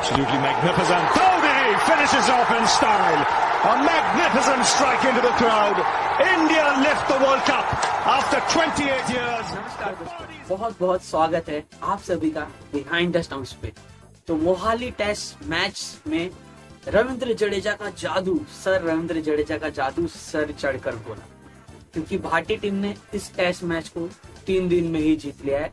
Absolutely magnificent. Dhoni finishes off in style. A magnificent strike into the crowd. India lift the World Cup after 28 years. नमस्कार दोस्तों, बहुत बहुत स्वागत है आप सभी का बिहाइंड द स्टंप्स पे। तो मोहाली टेस्ट मैच में रविंद्र जडेजा का जादू, रविंद्र जडेजा का जादू सर चढ़कर बोला, क्योंकि भारतीय टीम ने इस टेस्ट मैच को 3 दिन में ही जीत लिया है,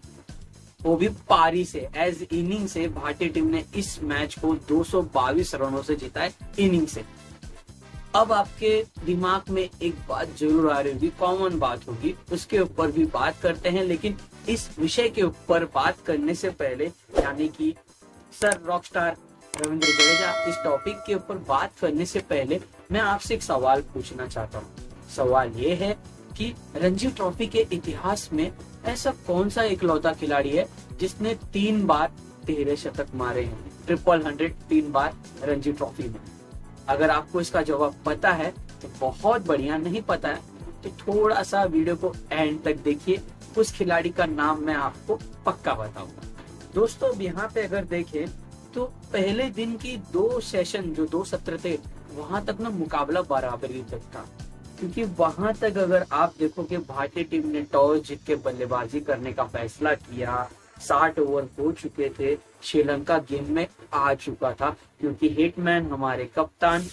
वो भी पारी से। एज इनिंग से भारतीय टीम ने इस मैच को 222 रनों से जीता है, इनिंग से। अब आपके दिमाग में एक बात जरूर आ रही होगी, कॉमन बात होगी, उसके ऊपर भी बात करते हैं। लेकिन इस विषय के ऊपर बात करने से पहले, यानी कि सर रॉकस्टार रविंद्र जडेजा, इस टॉपिक के ऊपर बात करने से पहले मैं आपसे एक सवाल पूछना चाहता हूँ। सवाल ये है कि रणजी ट्रॉफी के इतिहास में ऐसा कौन सा इकलौता खिलाड़ी है जिसने 3 बार 13 शतक मारे हैं, 100 3 बार रणजी ट्रॉफी में? अगर आपको इसका जवाब पता है तो बहुत बढ़िया, नहीं पता है तो थोड़ा सा वीडियो को एंड तक देखिए, उस खिलाड़ी का नाम मैं आपको पक्का बताऊंगा। दोस्तों, अब यहाँ पे अगर देखें तो पहले दिन की 2 सेशन, जो 2 सत्र थे, वहां तक ना मुकाबला बराबरी तक था, क्योंकि वहां तक अगर आप देखोगे भारतीय टीम ने टॉस जीत के बल्लेबाजी करने का फैसला किया। 60 ओवर हो चुके थे, श्रीलंका गेम में आ चुका था, क्योंकि हिटमैन हमारे कप्तान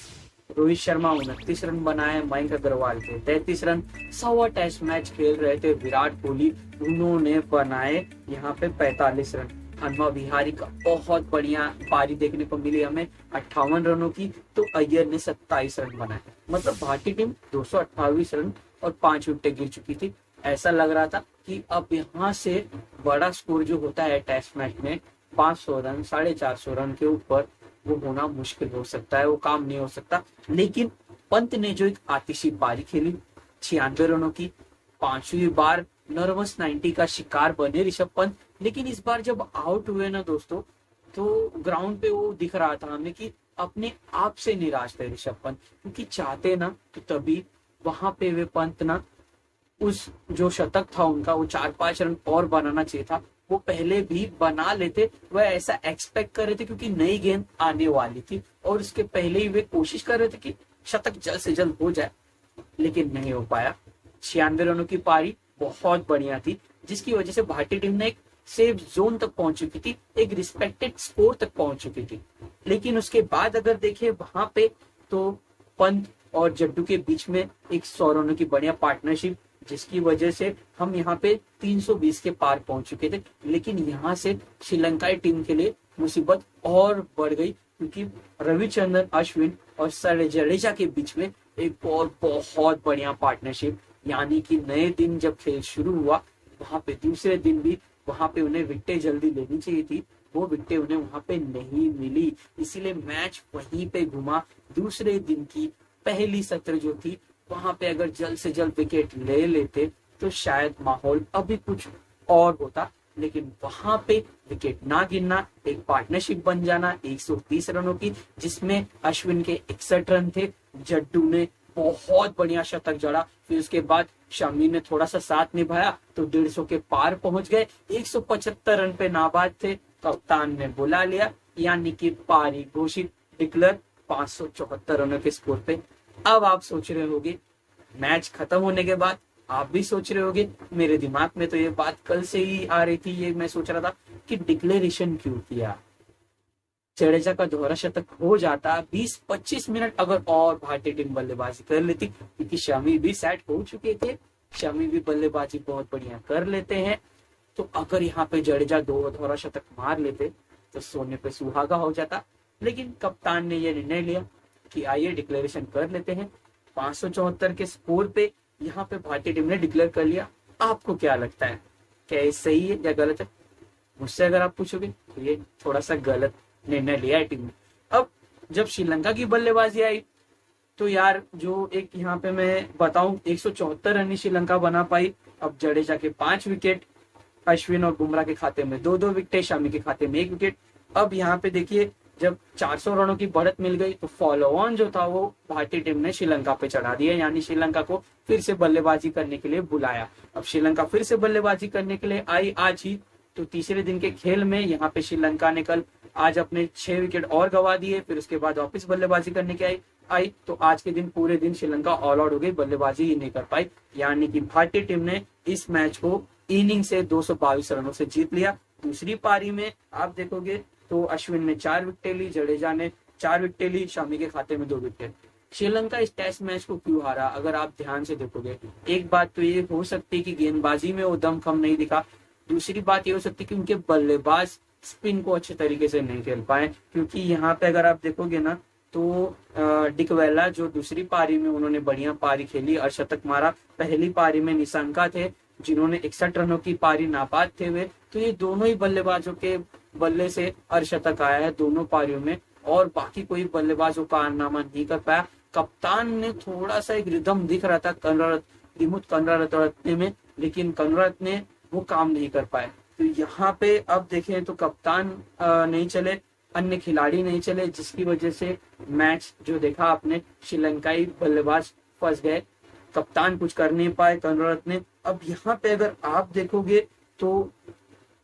रोहित शर्मा 29 रन बनाए, मयंक अग्रवाल के 33 रन, 100 टेस्ट मैच खेल रहे थे विराट कोहली, उन्होंने बनाए यहाँ पे 45 रन। हनुमा विहारी का बहुत बढ़िया पारी देखने को मिली हमें 58 रनों की, तो अय्यर ने 27 रन बनाए। मतलब भारतीय टीम 228 रन और 5 विकेटें गिर चुकी थी। ऐसा लग रहा था कि अब यहाँ से बड़ा स्कोर जो होता है टेस्ट मैच में 500 रन, 450 रन के ऊपर, वो होना मुश्किल हो सकता है, वो काम नहीं हो सकता। लेकिन पंत ने जो एक आतिशी पारी खेली 96 रनों की, 5वीं बार नर्वस 90 का शिकार बने ऋषभ पंत। लेकिन इस बार जब आउट हुए ना दोस्तों, तो ग्राउंड पे वो दिख रहा था हमें कि अपने आप से निराश थे ऋषभ पंत, क्योंकि चाहते ना तो तभी वहां पे वे पंत ना उस जो शतक था उनका, वो 4-5 रन और बनाना चाहिए था, वो पहले भी बना लेते। वह ऐसा एक्सपेक्ट कर रहे थे क्योंकि नई गेंद आने वाली थी और उसके पहले ही वे कोशिश कर रहे थे कि शतक जल्द से जल्द हो जाए, लेकिन नहीं हो पाया। 96 रनों की पारी बहुत बढ़िया थी, जिसकी वजह से भारतीय टीम ने एक सेफ जोन तक पहुंच चुकी थी, एक रिस्पेक्टेड स्कोर तक पहुंच चुकी थी। लेकिन उसके बाद अगर देखें वहां पे, तो पंत और जड्डू के बीच में एक 100 रनों की बढ़िया पार्टनरशिप, जिसकी वजह से हम यहाँ पे 320 के पार पहुंच चुके थे। लेकिन यहाँ से श्रीलंकाई टीम के लिए मुसीबत और बढ़ गई, क्योंकि रविचंद्रन अश्विन और सर जडेजा के बीच में एक और बहुत बढ़िया पार्टनरशिप, यानी कि नए दिन जब खेल शुरू हुआ, वहां पे दूसरे दिन भी वहां पे उन्हें विकेटें जल्दी लेनी चाहिए थी, वो विकेटें उन्हें वहां पे नहीं मिली, इसीलिए मैच वहीं पे घुमा। दूसरे दिन की पहली सत्र जो थी, वहां पे अगर जल्द से जल्द विकेट ले लेते तो शायद माहौल अभी कुछ और होता। लेकिन वहां पे विकेट ना गिरना, एक पार्टनरशिप बन जाना 130 रनों की, जिसमें अश्विन के 61 रन थे, जड्डू ने बहुत बढ़िया शतक जड़ा, फिर उसके बाद शमी ने थोड़ा सा साथ निभाया तो 150 के पार पहुंच गए। 175 रन पे नाबाद थे, कप्तान ने बुला लिया, यानी कि पारी घोषित, डिक्लेयर 574 रनों के स्कोर पे। अब आप सोच रहे होंगे, मैच खत्म होने के बाद आप भी सोच रहे होंगे, मेरे दिमाग में तो ये बात कल से ही आ रही थी, ये मैं सोच रहा था कि डिक्लेरेशन क्यों किया। जडेजा का दोहरा शतक हो जाता, 20-25 मिनट अगर और भारतीय टीम बल्लेबाजी कर लेती, क्योंकि शमी भी सेट हो चुके थे, शमी भी बल्लेबाजी बहुत बढ़िया कर लेते हैं, तो अगर यहाँ पे जडेजा दोहरा शतक मार लेते तो सोने पे सुहागा हो जाता। लेकिन कप्तान ने यह निर्णय लिया कि आइए डिक्लेरेशन कर लेते हैं। 574 के स्कोर पे यहाँ पे भारतीय टीम ने डिक्लेयर कर लिया। आपको क्या लगता है, क्या ये सही है या गलत है? मुझसे अगर आप पूछोगे तो ये थोड़ा सा गलत निर्णय लिया है टीम ने। अब जब श्रीलंका की बल्लेबाजी आई तो यार, जो एक यहाँ पे मैं बताऊं, 174 रन श्रीलंका बना पाई। अब जडेजा के 5 विकेट, अश्विन और बुमराह के खाते में 2-2 विकेट, शमी के खाते में 1 विकेट। अब यहाँ पे देखिए, जब 400 रनों की बढ़त मिल गई तो फॉलो ऑन जो था वो भारतीय टीम ने श्रीलंका पे चढ़ा दिया, यानी श्रीलंका को फिर से बल्लेबाजी करने के लिए बुलाया। अब श्रीलंका फिर से बल्लेबाजी करने के लिए आई आज ही, तो तीसरे दिन के खेल में यहाँ पे श्रीलंका ने कल आज अपने 6 विकेट और गवा दिए, फिर उसके बाद वापस बल्लेबाजी करने के आई तो आज के दिन पूरे दिन श्रीलंका ऑल आउट हो गई, बल्लेबाजी ही नहीं कर पाई। यानी कि भारतीय टीम ने इस मैच को इनिंग से 222 रनों से जीत लिया। दूसरी पारी में आप देखोगे तो अश्विन ने 4 विकेट ली, जडेजा ने 4 विकेट ली, शमी के खाते में 2 विकेट। श्रीलंका इस टेस्ट मैच को क्यों हारा, अगर आप ध्यान से देखोगे, एक बात तो ये हो सकती है कि गेंदबाजी में वो दमखम नहीं दिखा। दूसरी बात ये हो सकती है कि उनके बल्लेबाज स्पिन को अच्छे तरीके से नहीं खेल पाए, क्योंकि यहाँ पे अगर आप देखोगे ना तो डिकवेला जो दूसरी पारी में उन्होंने बढ़िया पारी खेली, अर्धशतक मारा। पहली पारी में निशंका थे जिन्होंने 61 रनों की पारी नाबाद थे हुए, तो ये दोनों ही बल्लेबाजों के बल्ले से अर्धशतक आया है दोनों पारियों में, और बाकी कोई बल्लेबाजों का कारनामा नहीं कर पाया। कप्तान ने थोड़ा सा एक रिदम दिख रहा था कनरत्ने में, लेकिन कनरत्ने वो काम नहीं कर पाए। तो यहाँ पे अब देखें तो कप्तान नहीं चले, अन्य खिलाड़ी नहीं चले, जिसकी वजह से मैच जो देखा आपने श्रीलंकाई बल्लेबाज फंस गए, कप्तान कुछ कर नहीं पाए कनरत्ने। अब यहाँ पे अगर आप देखोगे तो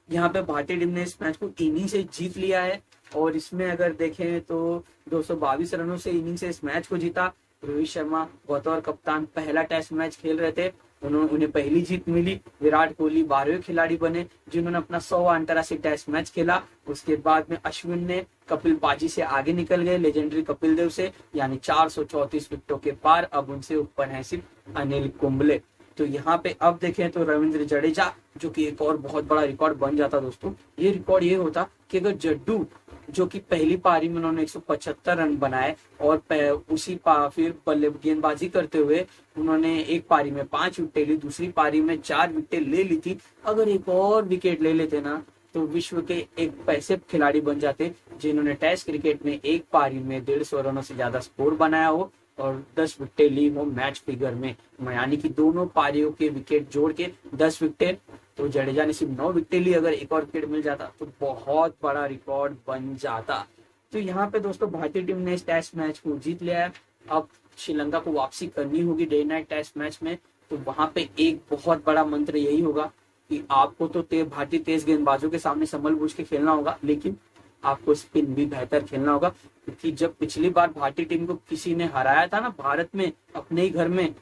यहाँ पे भारतीय टीम ने इस मैच को इनिंग से जीत लिया है, और इसमें अगर देखें तो 222 रनों से इनिंग से इस मैच को जीता। रोहित शर्मा बतौर कप्तान पहला टेस्ट मैच खेल रहे थे, उन्हें पहली जीत मिली। विराट कोहली 12वें खिलाड़ी बने जिन्होंने अपना 100वां अंतर्राष्ट्रीय टेस्ट मैच खेला। उसके बाद में अश्विन ने कपिल पाजी से आगे निकल गए, लेजेंडरी कपिल देव से, यानी 434 विकेटों के पार। अब उनसे ऊपर है सिर्फ अनिल कुंबले। तो यहाँ पे अब देखें तो रविंद्र जडेजा, जो कि एक और बहुत बड़ा रिकॉर्ड बन जाता दोस्तों। ये रिकॉर्ड ये होता कि अगर जड्डू, जो कि पहली पारी में उन्होंने 175 रन बनाए और उसी फिर बल्ले गेंदबाजी करते हुए उन्होंने एक पारी में 5 विकेट ली, दूसरी पारी में 4 विकेट ले ली थी। अगर एक और विकेट ले लेते ना तो विश्व के एक ऐसे खिलाड़ी बन जाते जिन्होंने टेस्ट क्रिकेट में एक पारी में 150 रनों से ज्यादा स्कोर बनाया हो और 10 विकेट ली हो मैच फिगर में, यानी कि दोनों पारियों के विकेट जोड़ के 10 विकेट। तो जडेजा ने सिर्फ 9 विकेट ली, अगर एक और विकेट मिल जाता तो बहुत बड़ा रिकॉर्ड बन जाता। तो यहाँ पे दोस्तों भारतीय टीम ने इस टेस्ट मैच को जीत लिया है। अब श्रीलंका को वापसी करनी होगी डे नाइट टेस्ट मैच में, तो वहां पे एक बहुत बड़ा मंत्र यही होगा कि आपको तो भारतीय तेज गेंदबाजों के सामने संभल बूझ के खेलना होगा, लेकिन आपको स्पिन भी बेहतर खेलना होगा। क्योंकि जब पिछली बार भारतीय टीम को किसी ने हराया था ना भारत में, अपने ही घर में,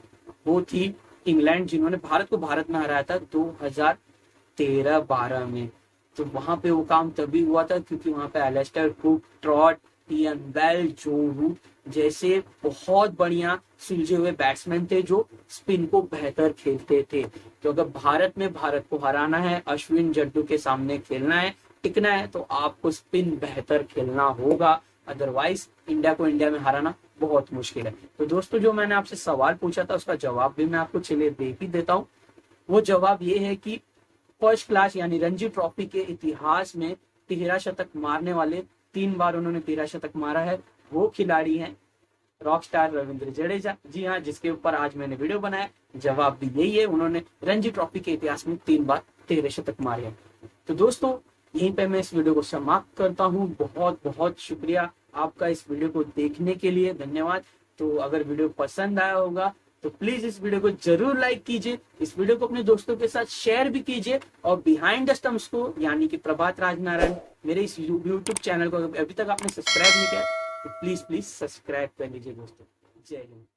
वो थी इंग्लैंड, जिन्होंने भारत को भारत में हराया था 2013-12 में। तो वहां पे वो काम तभी हुआ था क्योंकि वहां पे Alastair Cook, Trott, Ian Bell, जो रूट जैसे बहुत बढ़िया सुलझे हुए बैट्समैन थे जो स्पिन को बेहतर खेलते थे। तो अगर भारत को हराना है, अश्विन जड्डू के सामने खेलना है, टिकना है, तो आपको स्पिन बेहतर खेलना होगा, अदरवाइज इंडिया को इंडिया में हराना बहुत मुश्किल है। तो दोस्तों जो मैंने आपसे सवाल पूछा था उसका जवाब भी मैं आपको चलिए दे ही देता हूँ। वो जवाब ये है कि फर्स्ट क्लास यानी रणजी ट्रॉफी के इतिहास में 13 शतक मारने वाले, 3 बार उन्होंने 13 शतक मारा है, वो खिलाड़ी हैं रॉक स्टार रविंद्र जडेजा। जी हाँ, जिसके ऊपर आज मैंने वीडियो बनाया, जवाब भी यही है, उन्होंने रणजी ट्रॉफी के इतिहास में 3 बार 13 शतक मारे हैं। तो दोस्तों यहीं पे मैं इस वीडियो को समाप्त करता हूँ। बहुत बहुत शुक्रिया आपका इस वीडियो को देखने के लिए, धन्यवाद। तो अगर वीडियो पसंद आया होगा तो प्लीज इस वीडियो को जरूर लाइक कीजिए, इस वीडियो को अपने दोस्तों के साथ शेयर भी कीजिए, और बिहाइंड द स्टंप्स को यानी कि प्रभात राजनारायण मेरे इस यूट्यूब चैनल को अभी तक आपने सब्सक्राइब नहीं किया तो प्लीज सब्सक्राइब कर लीजिए दोस्तों। जय हिंद।